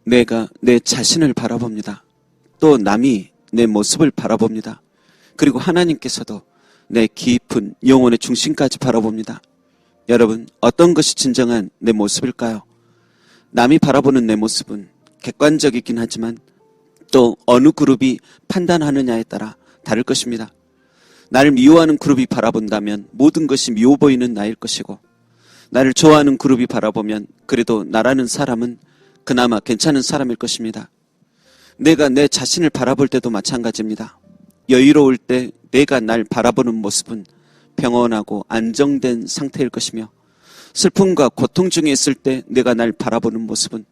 내가 내 자신을 바라봅니다. 또 남이 내 모습을 바라봅니다. 그리고 하나님께서도 내 깊은 영혼의 중심까지 바라봅니다. 여러분, 어떤 것이 진정한 내 모습일까요? 남이 바라보는 내 모습은 객관적이긴 하지만 또 어느 그룹이 판단하느냐에 따라 다를 것입니다. 나를 미워하는 그룹이 바라본다면 모든 것이 미워 보이는 나일 것이고, 나를 좋아하는 그룹이 바라보면 그래도 나라는 사람은 그나마 괜찮은 사람일 것입니다. 내가 내 자신을 바라볼 때도 마찬가지입니다. 여유로울 때 내가 날 바라보는 모습은 평온하고 안정된 상태일 것이며, 슬픔과 고통 중에 있을 때 내가 날 바라보는 모습은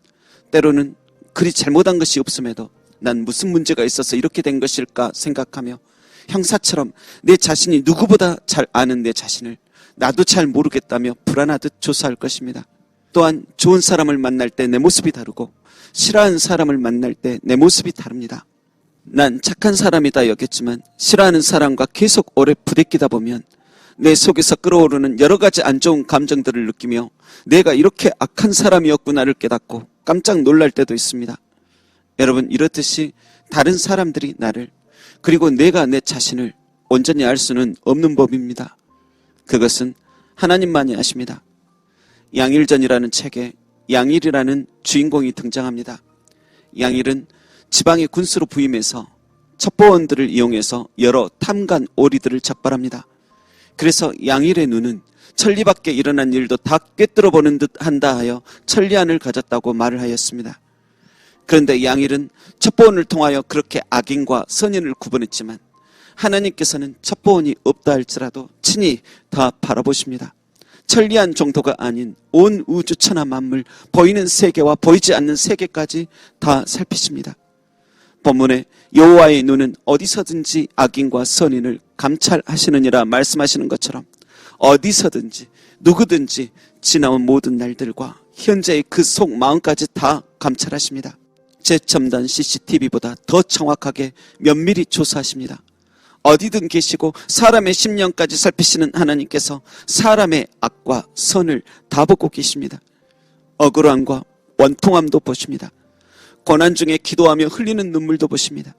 때로는 그리 잘못한 것이 없음에도 난 무슨 문제가 있어서 이렇게 된 것일까 생각하며 형사처럼 내 자신이 누구보다 잘 아는 내 자신을 나도 잘 모르겠다며 불안하듯 조사할 것입니다. 또한 좋은 사람을 만날 때 내 모습이 다르고 싫어하는 사람을 만날 때 내 모습이 다릅니다. 난 착한 사람이다 여겼지만 싫어하는 사람과 계속 오래 부대끼다 보면 내 속에서 끓어오르는 여러 가지 안 좋은 감정들을 느끼며 내가 이렇게 악한 사람이었구나를 깨닫고 깜짝 놀랄 때도 있습니다. 여러분, 이렇듯이 다른 사람들이 나를, 그리고 내가 내 자신을 온전히 알 수는 없는 법입니다. 그것은 하나님만이 아십니다. 양일전이라는 책에 양일이라는 주인공이 등장합니다. 양일은 지방의 군수로 부임해서 첩보원들을 이용해서 여러 탐관 오리들을 적발합니다. 그래서 양일의 눈은 천리 밖에 일어난 일도 다 꿰뚫어 보는 듯 한다 하여 천리안을 가졌다고 말을 하였습니다. 그런데 양일은 첩보원을 통하여 그렇게 악인과 선인을 구분했지만 하나님께서는 첩보원이 없다 할지라도 친히 다 바라보십니다. 천리안 정도가 아닌 온 우주 천하 만물, 보이는 세계와 보이지 않는 세계까지 다 살피십니다. 본문에 여호와의 눈은 어디서든지 악인과 선인을 감찰하시느니라 말씀하시는 것처럼 어디서든지 누구든지 지나온 모든 날들과 현재의 그 속 마음까지 다 감찰하십니다. 최첨단 CCTV보다 더 정확하게 면밀히 조사하십니다. 어디든 계시고 사람의 심령까지 살피시는 하나님께서 사람의 악과 선을 다 보고 계십니다. 억울함과 원통함도 보십니다. 고난 중에 기도하며 흘리는 눈물도 보십니다.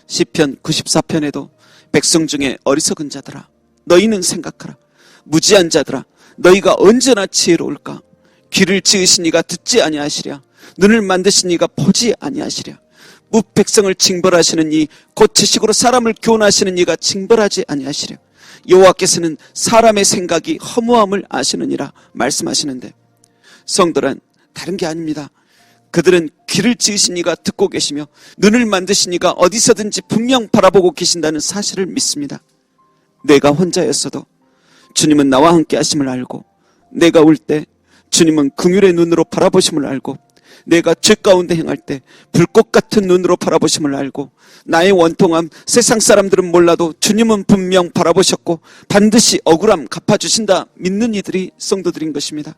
시편 94편에도 백성 중에 어리석은 자들아 너희는 생각하라. 무지한 자들아 너희가 언제나 지혜로울까. 귀를 지으신 이가 듣지 아니하시랴. 눈을 만드신 이가 보지 아니하시랴. 무백성을 징벌하시는 이 곧 지식으로 사람을 교훈하시는 이가 징벌하지 아니하시랴. 여호와께서는 사람의 생각이 허무함을 아시느니라 말씀하시는데, 성도란 다른 게 아닙니다. 그들은 귀를 지으신 이가 듣고 계시며 눈을 만드신 이가 어디서든지 분명 바라보고 계신다는 사실을 믿습니다. 내가 혼자였어도 주님은 나와 함께 하심을 알고, 내가 울 때 주님은 긍휼의 눈으로 바라보심을 알고, 내가 죄 가운데 행할 때 불꽃 같은 눈으로 바라보심을 알고, 나의 원통함 세상 사람들은 몰라도 주님은 분명 바라보셨고 반드시 억울함 갚아주신다 믿는 이들이 성도들인 것입니다.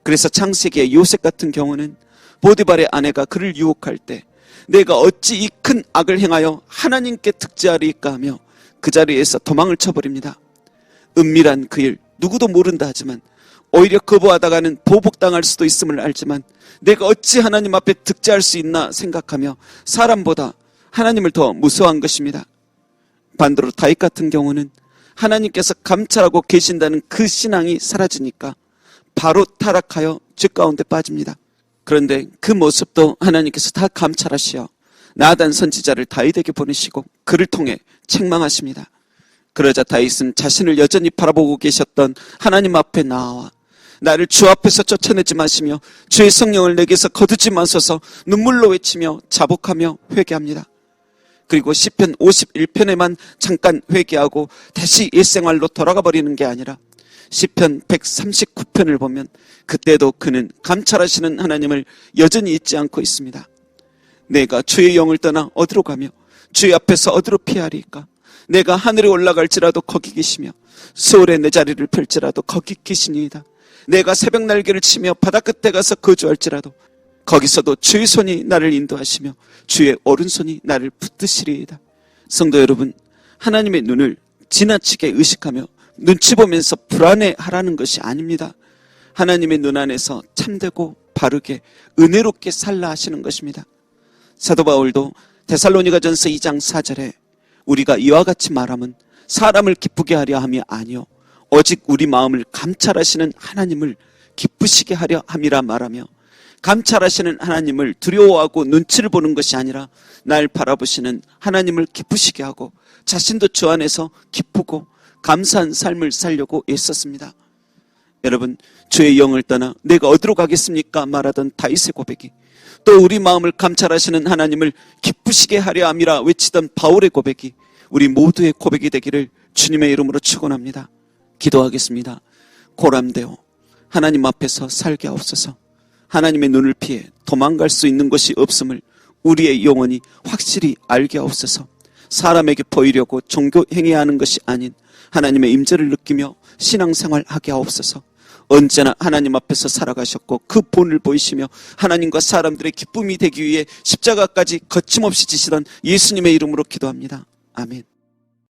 그래서 창세기의 요셉 같은 경우는 보디발의 아내가 그를 유혹할 때 내가 어찌 이 큰 악을 행하여 하나님께 득죄하리까 하며 그 자리에서 도망을 쳐버립니다. 은밀한 그 일 누구도 모른다 하지만 오히려 거부하다가는 보복당할 수도 있음을 알지만 내가 어찌 하나님 앞에 득죄할 수 있나 생각하며 사람보다 하나님을 더 무서워한 것입니다. 반대로 다윗 같은 경우는 하나님께서 감찰하고 계신다는 그 신앙이 사라지니까 바로 타락하여 죄 가운데 빠집니다. 그런데 그 모습도 하나님께서 다 감찰하시어 나단 선지자를 다윗에게 보내시고 그를 통해 책망하십니다. 그러자 다윗은 자신을 여전히 바라보고 계셨던 하나님 앞에 나와 나를 주 앞에서 쫓아내지 마시며 주의 성령을 내게서 거두지 마소서 눈물로 외치며 자복하며 회개합니다. 그리고 시편 51편에만 잠깐 회개하고 다시 일생활로 돌아가 버리는 게 아니라 시편 139편을 보면 그때도 그는 감찰하시는 하나님을 여전히 잊지 않고 있습니다. 내가 주의 영을 떠나 어디로 가며 주의 앞에서 어디로 피하리까. 내가 하늘에 올라갈지라도 거기 계시며 수월에 내 자리를 펼지라도 거기 계시니이다. 내가 새벽 날개를 치며 바다 끝에 가서 거주할지라도 거기서도 주의 손이 나를 인도하시며 주의 오른손이 나를 붙드시리이다. 성도 여러분, 하나님의 눈을 지나치게 의식하며 눈치 보면서 불안해하라는 것이 아닙니다. 하나님의 눈 안에서 참되고 바르게 은혜롭게 살라 하시는 것입니다. 사도 바울도 데살로니가전서 2장 4절에 우리가 이와 같이 말함은 사람을 기쁘게 하려 함이 아니요 오직 우리 마음을 감찰하시는 하나님을 기쁘시게 하려 함이라 말하며, 감찰하시는 하나님을 두려워하고 눈치를 보는 것이 아니라 날 바라보시는 하나님을 기쁘시게 하고 자신도 주 안에서 기쁘고 감사한 삶을 살려고 애썼습니다. 여러분, 주의 영을 떠나 내가 어디로 가겠습니까? 말하던 다윗의 고백이, 또 우리 마음을 감찰하시는 하나님을 기쁘시게 하려 함이라 외치던 바울의 고백이 우리 모두의 고백이 되기를 주님의 이름으로 축원합니다. 기도하겠습니다. 고람되어 하나님 앞에서 살게 하옵소서. 하나님의 눈을 피해 도망갈 수 있는 것이 없음을 우리의 영혼이 확실히 알게 하옵소서. 사람에게 보이려고 종교 행해야 하는 것이 아닌 하나님의 임재를 느끼며 신앙생활 하게 하옵소서. 언제나 하나님 앞에서 살아가셨고 그 본을 보이시며 하나님과 사람들의 기쁨이 되기 위해 십자가까지 거침없이 지시던 예수님의 이름으로 기도합니다. 아멘.